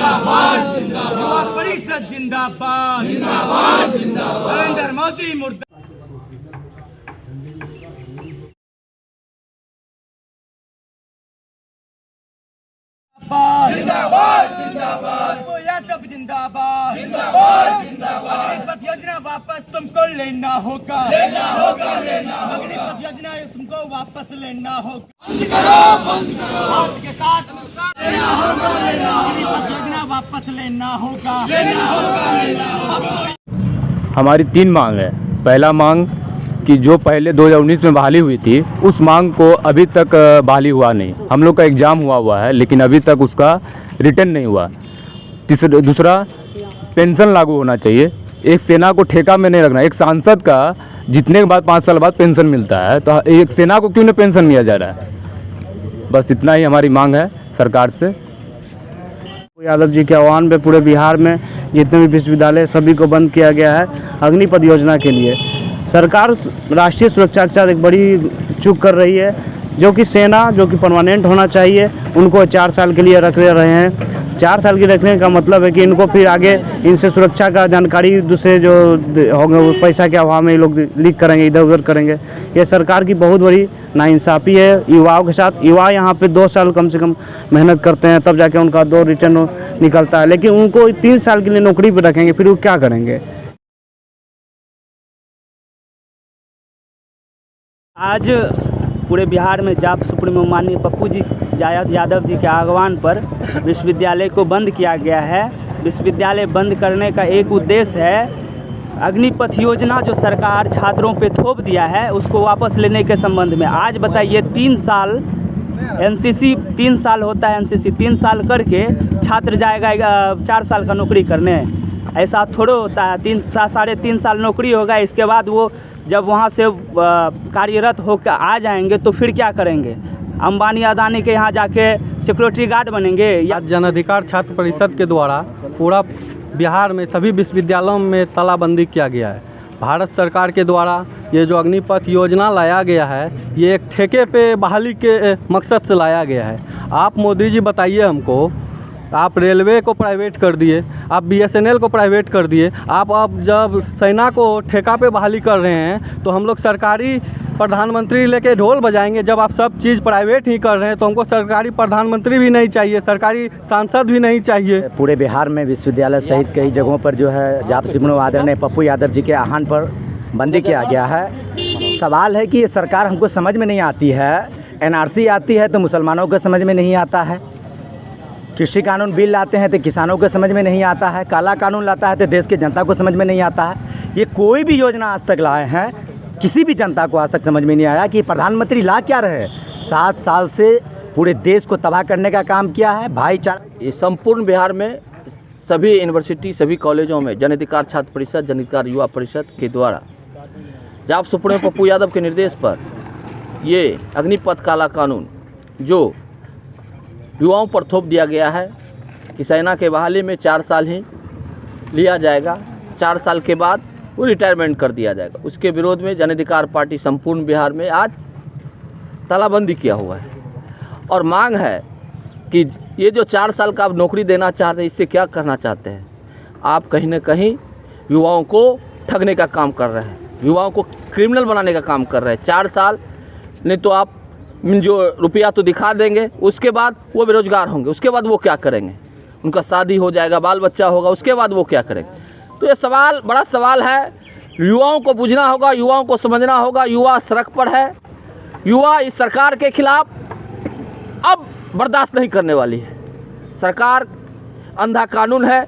जिंदाबाद युवा परिषद जिंदाबाद नरेंद्र मोदी मुर्दाबाद। यादव जिंदाबाद अग्निपथ योजना वापस तुमको लेना होगा अग्निपथ योजना तुमको वापस लेना होगा आपके साथ लेना होगा अग्निपथ योजना वापस लेना होगा हमारी 3 मांग है। पहला मांग कि जो पहले 2019 में बहाली हुई थी उस मांग को अभी तक बहाली हुआ नहीं। हम लोग का एग्ज़ाम हुआ है लेकिन अभी तक उसका रिटर्न नहीं हुआ। दूसरा पेंशन लागू होना चाहिए। एक सेना को ठेका में नहीं रखना। एक सांसद का जीतने के बाद 5 साल बाद पेंशन मिलता है तो एक सेना को क्यों नहीं पेंशन दिया जा रहा है। बस इतना ही हमारी मांग है सरकार से। यादव जी के आह्वान पे पूरे बिहार में जितने भी विश्वविद्यालय सभी को बंद किया गया है अग्निपथ योजना के लिए। सरकार राष्ट्रीय सुरक्षा के साथ एक बड़ी चूक कर रही है, जो कि सेना जो कि परमानेंट होना चाहिए उनको 4 साल के लिए रख रहे हैं। 4 साल की रखने का मतलब है कि इनको फिर आगे इनसे सुरक्षा का जानकारी दूसरे जो होंगे वो पैसा के अभाव में ये लोग लीक करेंगे, इधर उधर करेंगे। ये सरकार की बहुत बड़ी नाइंसाफ़ी है युवाओं के साथ। युवा यहाँ पे 2 साल कम से कम मेहनत करते हैं तब जाके उनका 2 रिटर्न निकलता है, लेकिन उनको 3 साल के लिए नौकरी पर रखेंगे फिर वो क्या करेंगे। आज पूरे बिहार में जाप सुप्रीमो माननीय पप्पू जी यादव जी के आह्वान पर विश्वविद्यालय को बंद किया गया है। विश्वविद्यालय बंद करने का एक उद्देश्य है अग्निपथ योजना जो सरकार छात्रों पे थोप दिया है उसको वापस लेने के संबंध में। आज बताइए 3 साल एनसीसी 3 साल होता है, एनसीसी 3 साल करके छात्र जाएगा 4 साल का नौकरी करने। ऐसा थोड़ा होता है। 3.5 साल नौकरी होगा, इसके बाद वो जब वहाँ से कार्यरत होकर आ जाएंगे तो फिर क्या करेंगे। अंबानी अदानी के यहाँ जाके सिक्योरिटी गार्ड बनेंगे। या जन अधिकार छात्र परिषद के द्वारा पूरा बिहार में सभी विश्वविद्यालयों में तालाबंदी किया गया है। भारत सरकार के द्वारा ये जो अग्निपथ योजना लाया गया है ये एक ठेके पे बहाली के मकसद से लाया गया है। आप मोदी जी बताइए हमको, आप रेलवे को प्राइवेट कर दिए, आप BSNL को प्राइवेट कर दिए, आप अब जब सेना को ठेका पे बहाली कर रहे हैं तो हम लोग सरकारी प्रधानमंत्री लेके ढोल बजाएंगे। जब आप सब चीज़ प्राइवेट ही कर रहे हैं तो हमको सरकारी प्रधानमंत्री भी नहीं चाहिए, सरकारी सांसद भी नहीं चाहिए। पूरे बिहार में विश्वविद्यालय सहित कई जगहों पर जो है जाप सुप्रीमो आदरणीय पप्पू यादव जी के आह्वान पर बंदी किया गया है। सवाल है कि ये सरकार हमको समझ में नहीं आती है। NRC आती है तो मुसलमानों को समझ में नहीं आता है। कृषि कानून बिल लाते हैं तो किसानों को समझ में नहीं आता है। काला कानून लाता है तो देश की जनता को समझ में नहीं आता है। ये कोई भी योजना आज तक लाए हैं किसी भी जनता को आज तक समझ में नहीं आया कि प्रधानमंत्री ला क्या रहे। 7 साल से पूरे देश को तबाह करने का काम किया है। भाईचारा ये संपूर्ण बिहार में सभी यूनिवर्सिटी सभी कॉलेजों में जन अधिकार छात्र परिषद जन अधिकार युवा परिषद के द्वारा जाप सुप्रीमो पप्पू यादव के निर्देश पर ये अग्निपथ काला कानून जो युवाओं पर थोप दिया गया है कि सेना के बहाली में 4 साल ही लिया जाएगा, 4 साल के बाद वो रिटायरमेंट कर दिया जाएगा। उसके विरोध में जन अधिकार पार्टी संपूर्ण बिहार में आज तालाबंदी किया हुआ है और मांग है कि ये जो 4 साल का आप नौकरी देना चाहते हैं इससे क्या करना चाहते हैं। आप कहीं ना कहीं युवाओं को ठगने का काम कर रहे हैं, युवाओं को क्रिमिनल बनाने का काम कर रहे हैं। 4 साल नहीं तो आप जो रुपया तो दिखा देंगे, उसके बाद वो बेरोजगार होंगे, उसके बाद वो क्या करेंगे। उनका शादी हो जाएगा, बाल बच्चा होगा, उसके बाद वो क्या करेंगे। तो ये सवाल बड़ा सवाल है। युवाओं को बुझना होगा, युवाओं को समझना होगा। युवा सड़क पर है, युवा इस सरकार के खिलाफ अब बर्दाश्त नहीं करने वाली है। सरकार अंधा कानून है,